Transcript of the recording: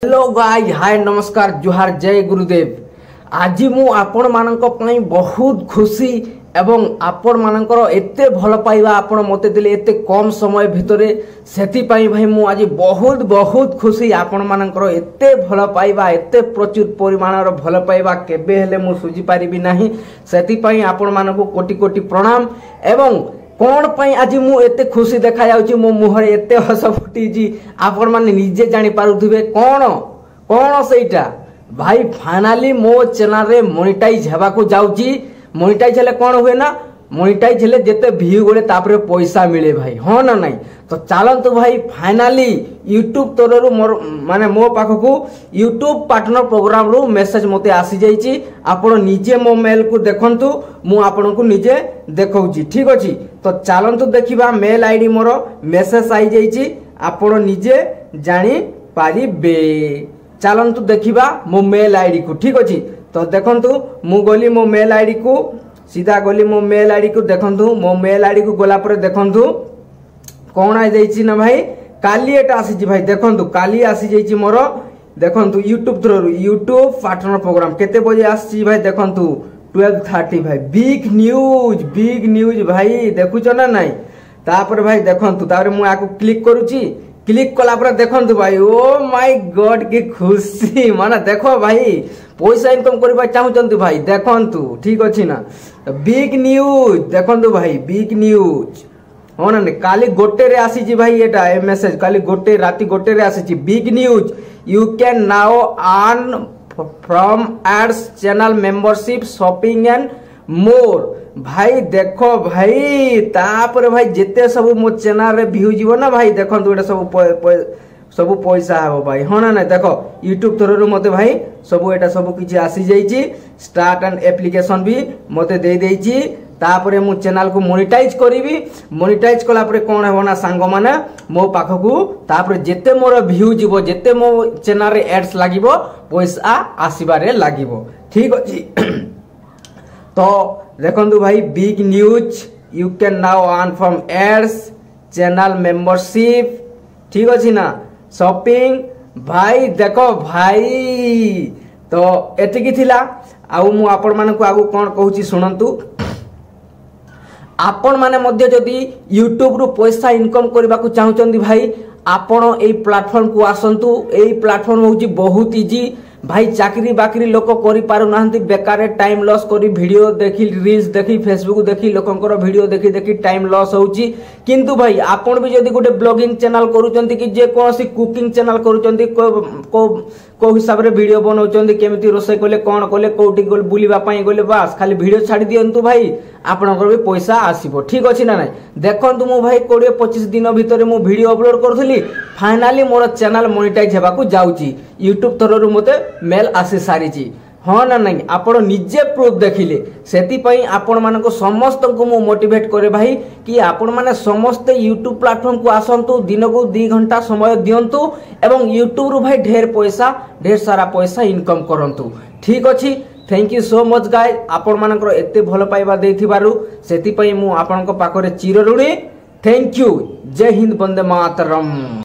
Hello guys, हाय नमस्कार, जुहार, जय गुरुदेव। आज मु आपण मानक पई बहुत खुशी एवं आपण मानकर एते भल पाइबा आपण मते दिले एते कम समय भितरे सेति पई भाई मु आज बहुत बहुत खुशी। आपण मानकर एते भल पाइबा एते प्रचुर परिमाणर भल पाइबा केबे हेले मु सुझी पारिबि नाही। सेति पई आपण मानको कोटि कोटि प्रणाम। एवं कौन पाई आज मु एते खुशी देखा जाउची, मो मुहरे एते हस फुटीची, आपण माने निजे जानि पारुथिबे कोन कोन सेटा भाई। फाइनली मो चैनल रे मोनेटाइज हेबा को जाउची। मोनेटाइज हेले कोन हुए ना, मोनेटाइज हेले जेते व्यू गोले तापरे पैसा मिले भाई, हो ना नहीं। तो चलतु भाई फाइनली यूट्यूब तरह मोर माने मो पाखकू यूट्यूब पार्टनर प्रोग्राम रू मेसेज मते आसी जाइची। आपण निजे मो मेल को देखंतु, मु आपण को निजे देखौची, ठीक अछि। तो चलतु देखिबा मेल आईडी मोर मेसेज आई जाइची, आपण निजे जानि पारिबे। चलतु देखिबा मो मेल आईडी को, ठीक अछि। तो देखंतु मु गोली मो मेल आईडी को, सीधा गोली मो मेल आईडी को देखंतु। मो मेल आईडी को गोला पर देखंतु कौन आ जाइची ना भाई, काली एटा आसी भाई। देखंतु काली आसी जाइची मोर, देखंतु YouTube through YouTube partner program केते बजे आसी भाई। देखंतु 12:30 भाई। बिग न्यूज भाई, देखुछ ना नहीं। तापर भाई देखंतु, तापर मु आको क्लिक करूची। क्लिक कला पर देखंतु भाई, ओ माय गॉड की खुशी। माने देखो भाई पैसा इनकम करबा चाहूचंती भाई, देखंतु, ठीक अछि ना। बिग न्यूज देखंतु भाई, बिग न्यूज हो ना। काली गोटे रे आसी जी भाई, एटा ए मेसेज काली गोटे राती गोटे रे आसी जी। Big news, you can now earn from ads, channel membership, shopping and more. भाई देखो भाई, तापर भाई जेते सब मो चैनल रे व्यू जीवो ना भाई, देखंतु एटा सब पैसा हबो भाई, हो ना। देखो यूट्यूब थ्रू मते भाई सब एटा सब किछि आसी जाइची। स्टार्ट एंड एप्लीकेशन भी मते दे देइची। तापरे मु चैनल को मोनेटाइज करीबी। मोनेटाइज कला परे कोन हेबो ना सांग माने मो पाखकू, तापरे जेते मोर व्यू जीवो, जेते मो चैनल रे एड्स लागिवो, पैसा आसीबारे लागिवो, ठीक अछि। तो देखंतु भाई, big news, you can now earn from ads, channel membership, ठीक अछि ना, शॉपिंग। भाई देखो भाई, तो एतिकी थिला। आउ मु आपण मानकू आगु कोन कहूची सुनंतु। आपण माने मध्य जदि यूट्यूब रु पैसा इनकम करबा को चाहउचंदी भाई, आपण एई प्लेटफॉर्म को आसंतु। एई प्लेटफॉर्म होची बहुत इजी भाई। चाकरी बाकरी लोक करि पारु नाहंती, बेकार टाइम लॉस करी वीडियो देखि, रील्स देखि, फेसबुक देखि, लोकंकर वीडियो देखि देखि टाइम लॉस होउची। किंतु भाई आपण भी जदि गोटे ब्लॉगिंग चैनल करूचंती कि जे कोनसी कुकिंग चैनल करूचंती, को हिसाब रे वीडियो बनाउचंती, केमिति रोसे कले, कोन कले, कोठी गोल बुलिबा पई गले, बस खाली वीडियो छाडी दियंतु भाई, आपनकर भी पैसा आसीबो, ठीक अछि ना नहीं। देखंतु मु भाई 20-25 दिन भितर मु वीडियो अपलोड करथली। फाइनली मोर चैनल मोनेटाइज हेबा को जाउची। यूट्यूब थ्रू मते मेल आसी सारीची, हाँ ना नहीं। आपण निजे प्रूफ देखिले, सेति पई आपण मानको समस्त को मु मोटिवेट करे भाई कि आपण माने समस्त यूट्यूब प्लेटफॉर्म को आसंतु। दिन को 2 घंटा समय दियंतु एवं यूट्यूब रु भाई ढेर सारा पैसा इनकम करंतु, ठीक अछि। Thank you so much guys, आपण मानकर एते भल पाइबा देथिबारु, सेति पई मु आपनक पाखरे चिर ऋणी। Thank you. जय हिंद, वंदे मातरम।